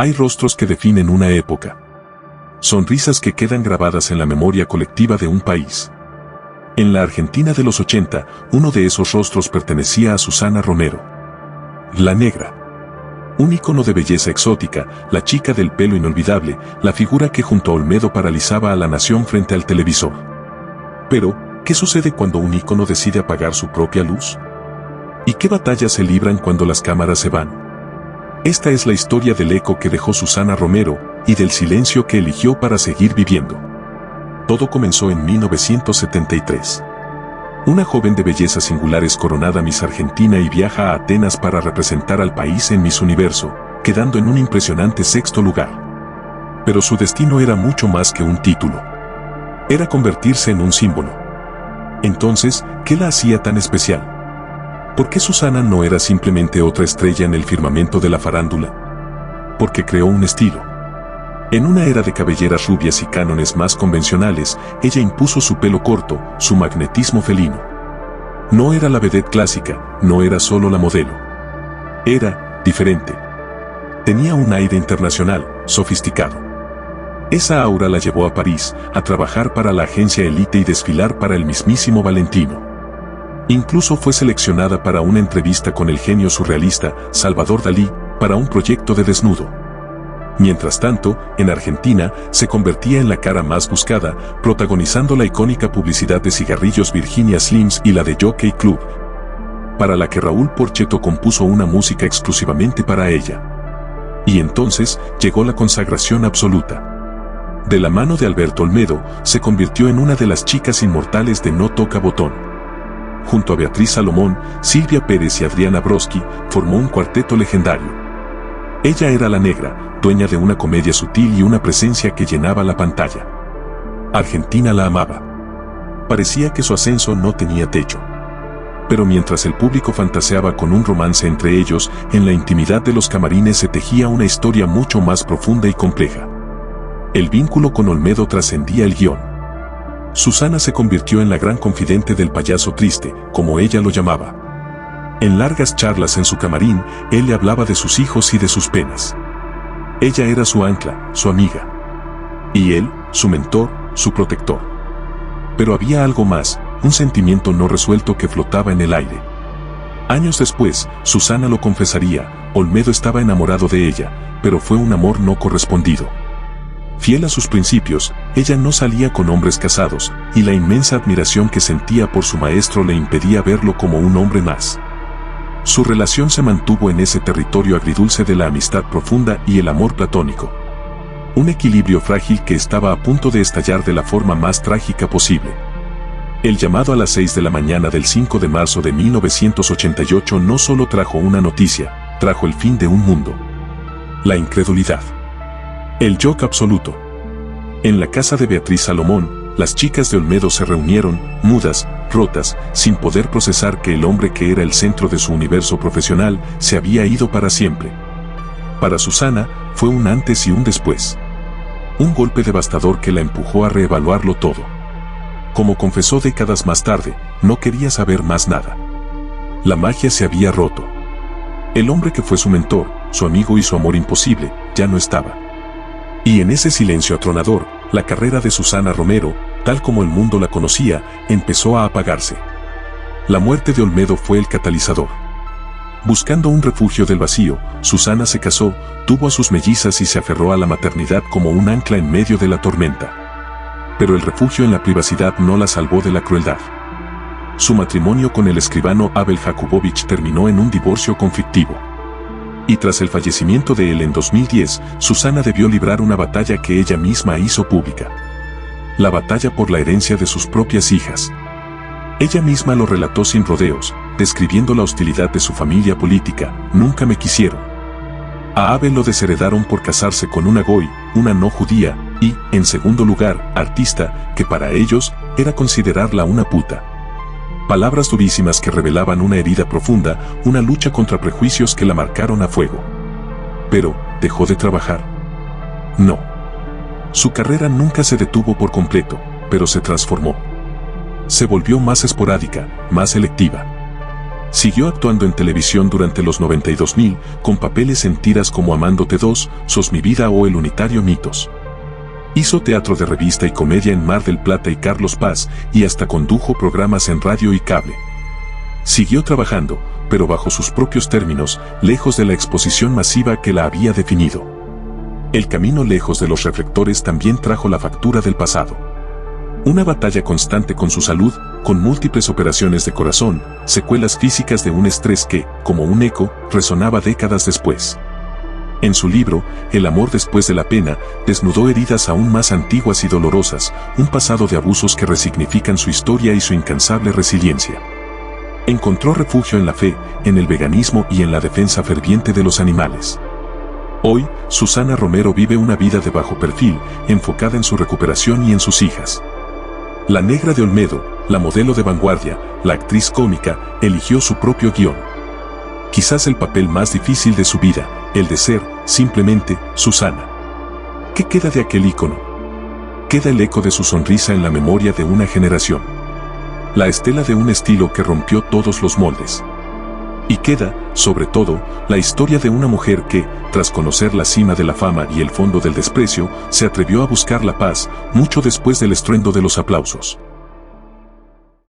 Hay rostros que definen una época. Sonrisas que quedan grabadas en la memoria colectiva de un país. En la Argentina de los 80, uno de esos rostros pertenecía a Susana Romero. La negra. Un ícono de belleza exótica, la chica del pelo inolvidable, la figura que junto a Olmedo paralizaba a la nación frente al televisor. Pero, ¿qué sucede cuando un ícono decide apagar su propia luz? ¿Y qué batallas se libran cuando las cámaras se van? Esta es la historia del eco que dejó Susana Romero y del silencio que eligió para seguir viviendo. Todo comenzó en 1973. Una joven de belleza singular es coronada Miss Argentina y viaja a Atenas para representar al país en Miss Universo, quedando en un impresionante 6º lugar. Pero su destino era mucho más que un título. Era convertirse en un símbolo. Entonces, ¿qué la hacía tan especial? ¿Por qué Susana no era simplemente otra estrella en el firmamento de la farándula? Porque creó un estilo. En una era de cabelleras rubias y cánones más convencionales, ella impuso su pelo corto, su magnetismo felino. No era la vedette clásica, no era solo la modelo. Era diferente. Tenía un aire internacional, sofisticado. Esa aura la llevó a París, a trabajar para la agencia Elite y desfilar para el mismísimo Valentino. Incluso fue seleccionada para una entrevista con el genio surrealista, Salvador Dalí, para un proyecto de desnudo. Mientras tanto, en Argentina, se convertía en la cara más buscada, protagonizando la icónica publicidad de cigarrillos Virginia Slims y la de Jockey Club, para la que Raúl Porchetto compuso una música exclusivamente para ella. Y entonces, llegó la consagración absoluta. De la mano de Alberto Olmedo, se convirtió en una de las chicas inmortales de No Toca Botón. Junto a Beatriz Salomón, Silvia Pérez y Adriana Broski, formó un cuarteto legendario. Ella era la negra, dueña de una comedia sutil y una presencia que llenaba la pantalla. Argentina la amaba. Parecía que su ascenso no tenía techo. Pero mientras el público fantaseaba con un romance entre ellos, en la intimidad de los camarines se tejía una historia mucho más profunda y compleja. El vínculo con Olmedo trascendía el guión. Susana se convirtió en la gran confidente del payaso triste, como ella lo llamaba. En largas charlas en su camarín, él le hablaba de sus hijos y de sus penas. Ella era su ancla, su amiga. Y él, su mentor, su protector. Pero había algo más, un sentimiento no resuelto que flotaba en el aire. Años después, Susana lo confesaría, Olmedo estaba enamorado de ella, pero fue un amor no correspondido. Fiel a sus principios, ella no salía con hombres casados, y la inmensa admiración que sentía por su maestro le impedía verlo como un hombre más. Su relación se mantuvo en ese territorio agridulce de la amistad profunda y el amor platónico. Un equilibrio frágil que estaba a punto de estallar de la forma más trágica posible. El llamado a las 6 de la mañana del 5 de marzo de 1988 no solo trajo una noticia, trajo el fin de un mundo. La incredulidad. El shock absoluto. En la casa de Beatriz Salomón, las chicas de Olmedo se reunieron, mudas, rotas, sin poder procesar que el hombre que era el centro de su universo profesional se había ido para siempre. Para Susana, fue un antes y un después. Un golpe devastador que la empujó a reevaluarlo todo. Como confesó décadas más tarde, no quería saber más nada. La magia se había roto. El hombre que fue su mentor, su amigo y su amor imposible, ya no estaba. Y en ese silencio atronador, la carrera de Susana Romero, tal como el mundo la conocía, empezó a apagarse. La muerte de Olmedo fue el catalizador. Buscando un refugio del vacío, Susana se casó, tuvo a sus mellizas y se aferró a la maternidad como un ancla en medio de la tormenta. Pero el refugio en la privacidad no la salvó de la crueldad. Su matrimonio con el escribano Abel Jakubowicz terminó en un divorcio conflictivo. Y tras el fallecimiento de él en 2010, Susana debió librar una batalla que ella misma hizo pública. La batalla por la herencia de sus propias hijas. Ella misma lo relató sin rodeos, describiendo la hostilidad de su familia política. Nunca me quisieron. A Abel lo desheredaron por casarse con una goy, una no judía, y, en segundo lugar, artista, que para ellos era considerarla una puta. Palabras durísimas que revelaban una herida profunda, una lucha contra prejuicios que la marcaron a fuego. Pero, ¿dejó de trabajar? No. Su carrera nunca se detuvo por completo, pero se transformó. Se volvió más esporádica, más selectiva. Siguió actuando en televisión durante los 92.000, con papeles en tiras como Amándote 2, Sos mi vida o El Unitario Mitos. Hizo teatro de revista y comedia en Mar del Plata y Carlos Paz, y hasta condujo programas en radio y cable. Siguió trabajando, pero bajo sus propios términos, lejos de la exposición masiva que la había definido. El camino lejos de los reflectores también trajo la factura del pasado. Una batalla constante con su salud, con múltiples operaciones de corazón, secuelas físicas de un estrés que, como un eco, resonaba décadas después. En su libro, El amor después de la pena, desnudó heridas aún más antiguas y dolorosas, un pasado de abusos que resignifican su historia y su incansable resiliencia. Encontró refugio en la fe, en el veganismo y en la defensa ferviente de los animales. Hoy, Susana Romero vive una vida de bajo perfil, enfocada en su recuperación y en sus hijas. La Negra de Olmedo, la modelo de vanguardia, la actriz cómica, eligió su propio guión. Quizás el papel más difícil de su vida, el de ser, simplemente, Susana. ¿Qué queda de aquel ícono? Queda el eco de su sonrisa en la memoria de una generación. La estela de un estilo que rompió todos los moldes. Y queda, sobre todo, la historia de una mujer que, tras conocer la cima de la fama y el fondo del desprecio, se atrevió a buscar la paz, mucho después del estruendo de los aplausos.